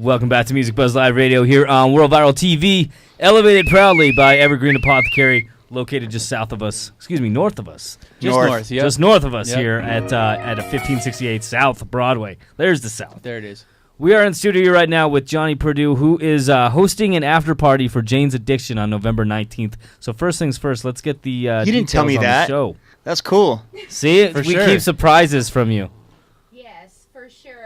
Welcome back to Music Buzz Live Radio here on World Viral TV, elevated proudly by Evergreen Apothecary, located just south of us, north of us. Just north, Just north of us here at a 1568 South Broadway. There's the South. There it is. We are in studio right now with Johnny Perdue, who is hosting an after party for Jane's Addiction on November 19th. So first things first, let's get the You didn't tell me on that. The show. That's cool. See, For we sure. keep surprises from you. Yes, for sure.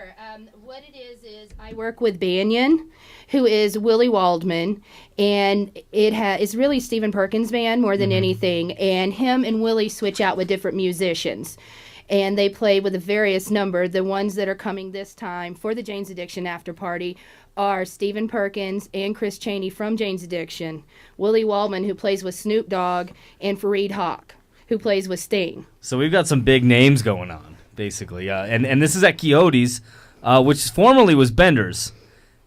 What it is I work with Banyan, who is Willie Waldman, and it's really Stephen Perkins' band more than anything, and him and Willie switch out with different musicians. And they play with a various number. The ones that are coming this time for the Jane's Addiction after party are Stephen Perkins and Chris Chaney from Jane's Addiction, Willie Waldman, who plays with Snoop Dogg, and Fareed Hawk, who plays with Sting. So we've got some big names going on, basically. And this is at Quixote's, which formerly was Bender's.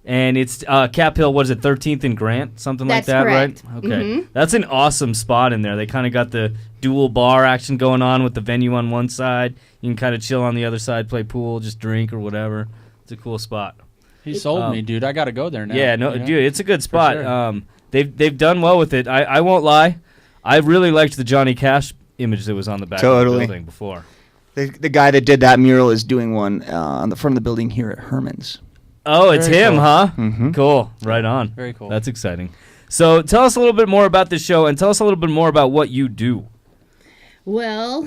And it's Cap Hill, what is it, 13th and Grant? Something like that, correct. right? Okay. That's an awesome spot in there. They kind of got the dual bar action going on with the venue on one side. You can kind of chill on the other side, play pool, just drink or whatever. It's a cool spot. He sold me, dude. I got to go there now. Yeah, no, you know? dude, it's a good spot. Sure. They've done well with it. I won't lie. I really liked the Johnny Cash image that was on the back of the building before. The guy that did that mural is doing one on the front of the building here at Herman's. Oh, it's Very him, cool. huh? Mhm. Cool. Right on. Very cool. That's exciting. So tell us a little bit more about this show and tell us a little bit more about what you do. Well,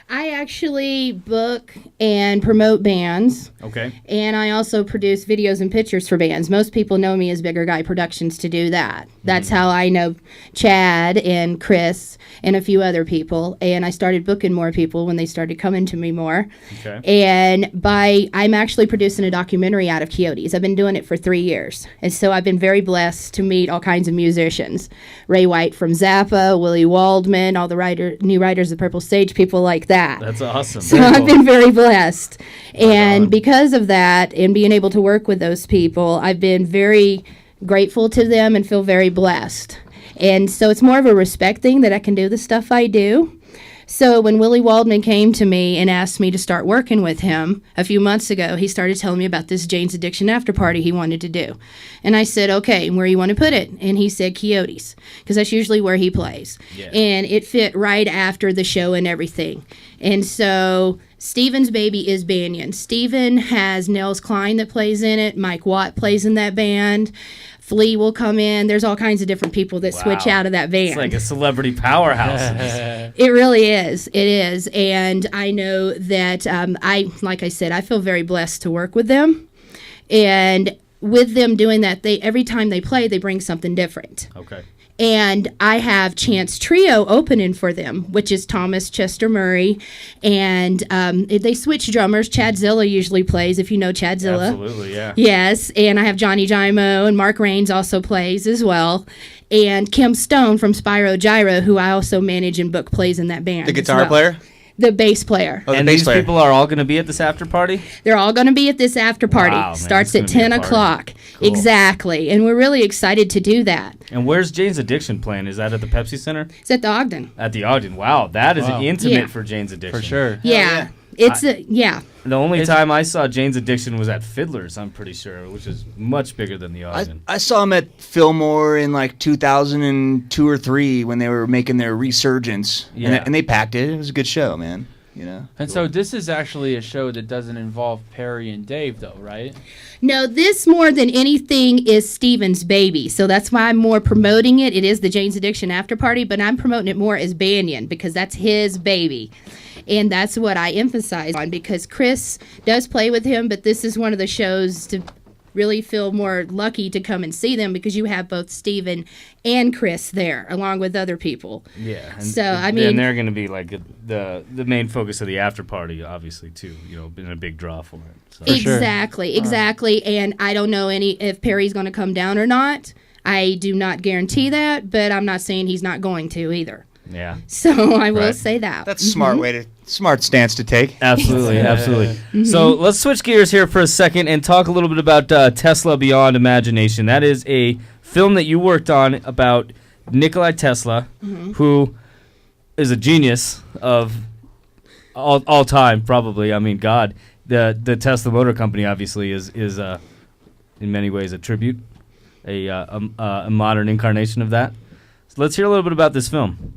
I actually book and promote bands. Okay. And I also produce videos and pictures for bands. Most people know me as Bigger Guy Productions to do that. That's how I know Chad and Chris and a few other people. And I started booking more people when they started coming to me more. Okay. And I'm actually producing a documentary out of Quixote's. I've been doing it for 3 years. And so I've been very blessed to meet all kinds of musicians. Ray White from Zappa, Willie Waldman, all the new writers of Purple Sage, people like that. That's awesome. So I've been very blessed. And because of that and being able to work with those people, I've been very grateful to them and feel very blessed. And so it's more of a respect thing that I can do the stuff I do. So when Willie Waldman came to me and asked me to start working with him a few months ago, he started telling me about this Jane's Addiction after party he wanted to do. And I said, okay, where do you want to put it? And he said Quixote's, because that's usually where he plays. Yeah. And it fit right after the show and everything. And so Steven's baby is Banyan. Steven has Nels Klein that plays in it. Mike Watt plays in that band. Flea will come in. There's all kinds of different people that switch out of that band. It's like a celebrity powerhouse. It really is. It is. And I know that like I said, I feel very blessed to work with them. And with them doing that, every time they play, they bring something different. Okay. And I have Chance Trio opening for them, which is Thomas Chester Murray. And they switch drummers. Chad Zilla usually plays, if you know Chad Zilla. Absolutely, yeah. Yes, and I have Johnny Gymo, and Mark Raines also plays as well. And Kim Stone from Spyro Gyra, who I also manage and book, plays in that band. The guitar player? The bass player. Oh, the And bass these player. people are all going to be at this after party? They're all going to be at this after party. Wow, man, Starts it's at gonna be 10 a party. o'clock. Cool. Exactly. And we're really excited to do that. And where's Jane's Addiction playing? Is that at the Pepsi Center? It's at the Ogden. At the Ogden. Wow, that is Wow. intimate Yeah. for Jane's Addiction. For sure. Yeah. It's yeah. The only time I saw Jane's Addiction was at Fiddler's, I'm pretty sure, which is much bigger than the Ogden. I saw him at Fillmore in like 2002 or 3 when they were making their resurgence. Yeah. And they packed it. It was a good show, man. You know? And so this is actually a show that doesn't involve Perry and Dave, though, right? No, this more than anything is Steven's baby. So that's why I'm more promoting it. It is the Jane's Addiction after party, but I'm promoting it more as Banyan because that's his baby. And that's what I emphasize on because Chris does play with him, but this is one of the shows to really feel more lucky to come and see them because you have both Steven and Chris there along with other people. Yeah. And, So, I mean- and they're going to be like the main focus of the after party, obviously, too. You know, been a big draw for it. So. sure. Exactly. And I don't know if Perry's going to come down or not. I do not guarantee that, but I'm not saying he's not going to either. Yeah. So I will Right. say that. That's a smart stance to take. Absolutely, absolutely. So let's switch gears here for a second and talk a little bit about Tesla Beyond Imagination. That is a film that you worked on about Nikolai Tesla, who is a genius of all time, probably. I mean, God, the Tesla Motor Company obviously is in many ways a tribute, a modern incarnation of that. So let's hear a little bit about this film.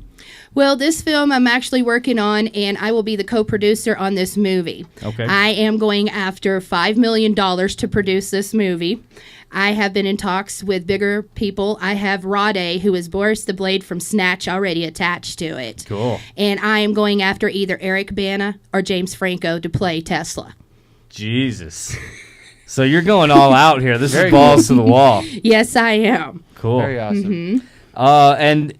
Well, this film I'm actually working on, and I will be the co-producer on this movie. Okay. I am going after $5 million to produce this movie. I have been in talks with bigger people. I have Rade, who is Boris the Blade from Snatch, already attached to it. Cool. And I am going after either Eric Bana or James Franco to play Tesla. Jesus. So you're going all out here. This Very is balls to the wall. Yes, I am. Cool. Very awesome. Mm-hmm. And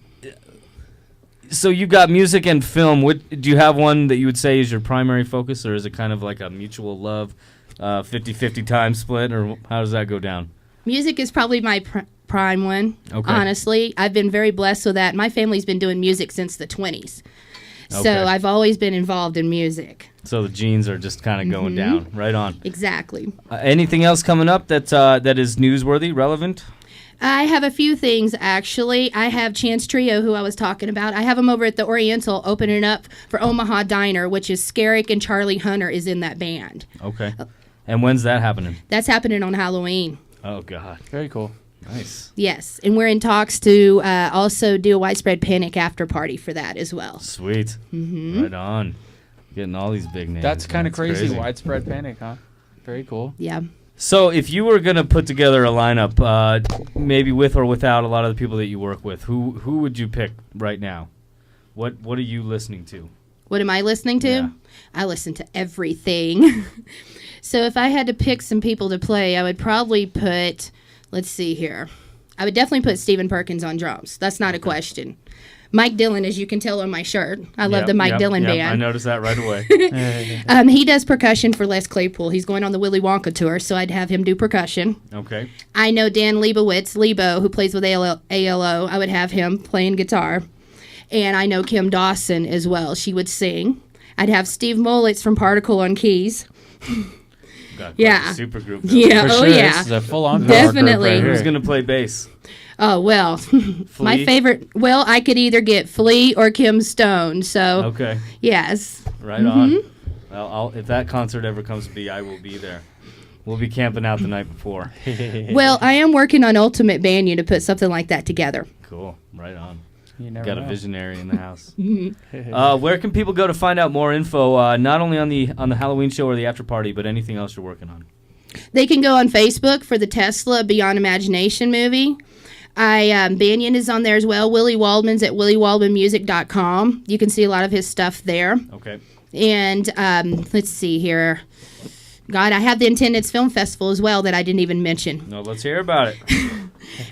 so you've got music and film. Do you have one that you would say is your primary focus, or is it kind of like a mutual love, 50-50 time split, or how does that go down? Music is probably my prime one, Okay. honestly. I've been very blessed with that. My family's been doing music since the 20s. So Okay. I've always been involved in music. So the genes are just kind of going down. Right on. Exactly. Anything else coming up that is newsworthy, relevant? I have a few things, actually. I have Chance Trio, who I was talking about. I have them over at the Oriental opening up for Omaha Diner, which is Skerrick and Charlie Hunter is in that band. Okay. And when's that happening? That's happening on Halloween. Oh, God. Very cool. Nice. Yes, and we're in talks to also do a Widespread Panic after party for that as well. Sweet. Right on. Getting all these big names. That's kind of That's crazy. Widespread Panic, huh? Very cool. Yeah. So if you were going to put together a lineup, maybe with or without a lot of the people that you work with, who would you pick right now? What are you listening to? What am I listening to? Yeah. I listen to everything. So if I had to pick some people to play, I would probably put, let's see here. I would definitely put Stephen Perkins on drums. That's not a question. Mike Dillon, as you can tell on my shirt. I love the Mike Dillon band. I noticed that right away. He does percussion for Les Claypool. He's going on the Willy Wonka tour, so I'd have him do percussion. Okay. I know Dan Leibowitz, Lebo, who plays with ALO. I would have him playing guitar. And I know Kim Dawson as well. She would sing. I'd have Steve Molitz from Particle on keys. Got Yeah. a super group. Yeah, For oh sure, yeah. This is a full-on Definitely. power group Who's right going to play bass? Oh, well, my Flea? favorite, well, I could either get Flea or Kim Stone, so, Okay. yes. Right on. Well, if that concert ever comes to be, I will be there. We'll be camping out the night before. Well, I am working on Ultimate Banyan to put something like that together. Cool. Right on. You never Got know. a visionary in the house. Where can people go to find out more info? Not only on the Halloween show or the after party, but anything else you're working on. They can go on Facebook for the Tesla Beyond Imagination movie. Banyan is on there as well. Willie Waldman's at williewaldmanmusic.com. You can see a lot of his stuff there. Okay. And let's see here. God, I have the Intendance Film Festival as well that I didn't even mention. No, let's hear about it.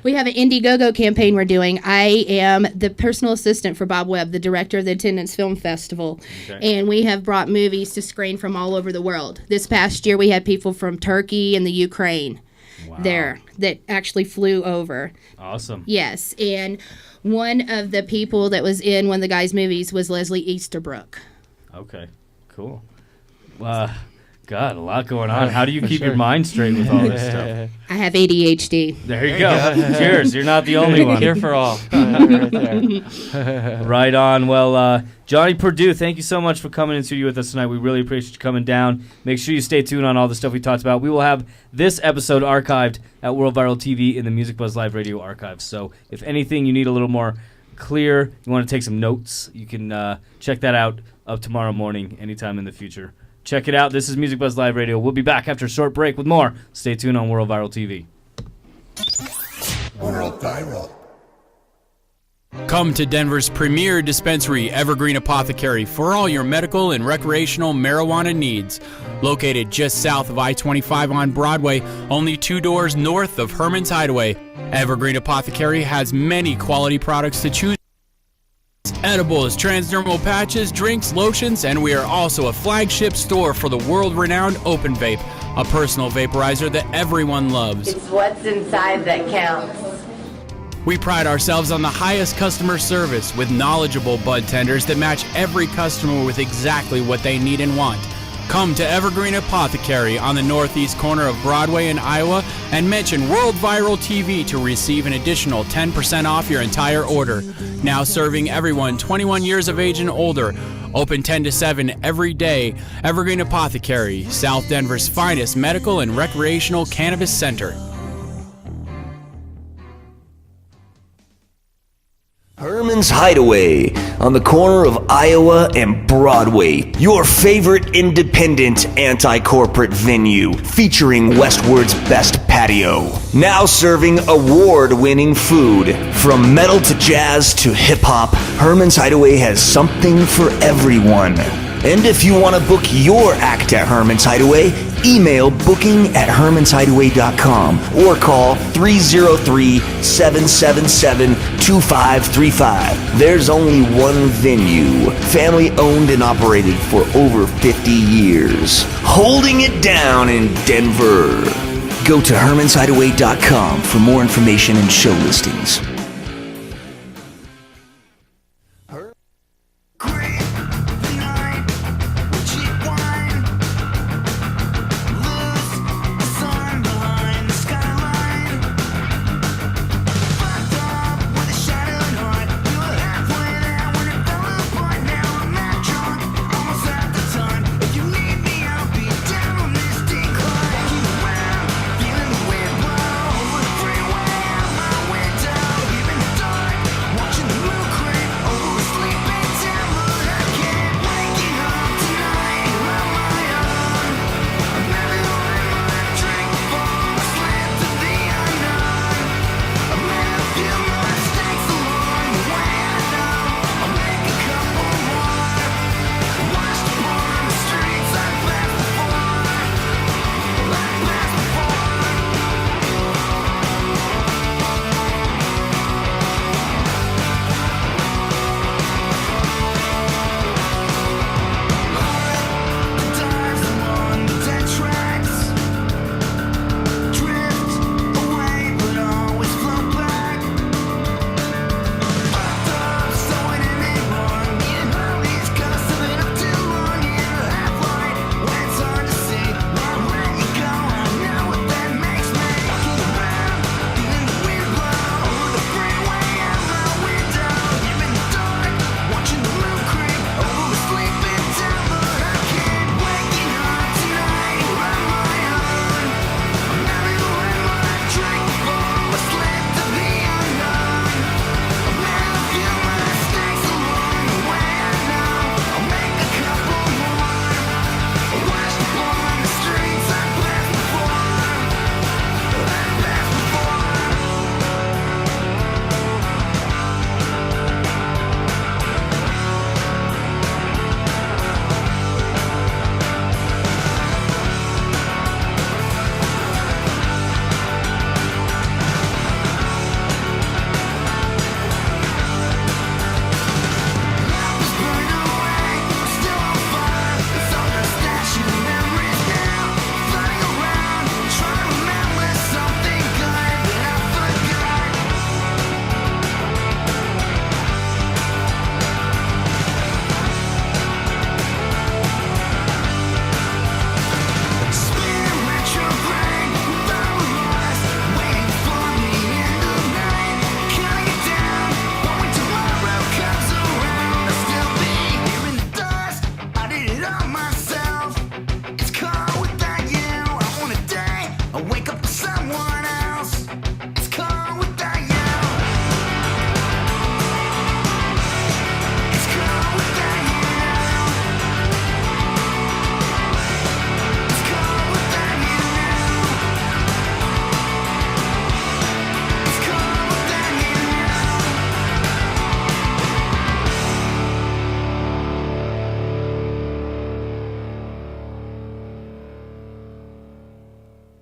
We have an Indiegogo campaign we're doing. I am the personal assistant for Bob Webb, the director of the Attendance Film Festival. Okay. And we have brought movies to screen from all over the world. This past year, we had people from Turkey and the Ukraine there that actually flew over. Awesome. Yes. And one of the people that was in one of the guys' movies was Leslie Easterbrook. Okay. Cool. God, a lot going on. How do you keep your sure. mind straight with all this stuff? I have ADHD. There you go. Cheers. You're not the only one. Here for all. Right there. Right on. Well, Johnny Perdue, thank you so much for coming in studio with us tonight. We really appreciate you coming down. Make sure you stay tuned on all the stuff we talked about. We will have this episode archived at World Viral TV in the Music Buzz Live Radio archives. So if anything you need a little more clear, you want to take some notes, you can check that out up tomorrow morning anytime in the future. Check it out. This is Music Buzz Live Radio. We'll be back after a short break with more. Stay tuned on World Viral TV. World Viral. Come to Denver's premier dispensary, Evergreen Apothecary, for all your medical and recreational marijuana needs. Located just south of I-25 on Broadway, only 2 doors north of Herman's Hideaway, Evergreen Apothecary has many quality products to choose. Edibles, transdermal patches, drinks, lotions, and we are also a flagship store for the world-renowned Open Vape, a personal vaporizer that everyone loves. It's what's inside that counts. We pride ourselves on the highest customer service with knowledgeable bud tenders that match every customer with exactly what they need and want. Come to Evergreen Apothecary on the northeast corner of Broadway in Iowa and mention World Viral TV to receive an additional 10% off your entire order. Now serving everyone 21 years of age and older. Open 10 to 7 every day. Evergreen Apothecary, South Denver's finest medical and recreational cannabis center. Herman's Hideaway on the corner of Iowa and Broadway. Your favorite independent anti-corporate venue featuring Westward's best patio. Now serving award-winning food. From metal to jazz to hip-hop, Herman's Hideaway has something for everyone. And if you want to book your act at Herman's Hideaway, email booking@hermanshideaway.com or call 303-777-2535. There's only one venue, family owned and operated for over 50 years. Holding it down in Denver. Go to hermanshideaway.com for more information and show listings.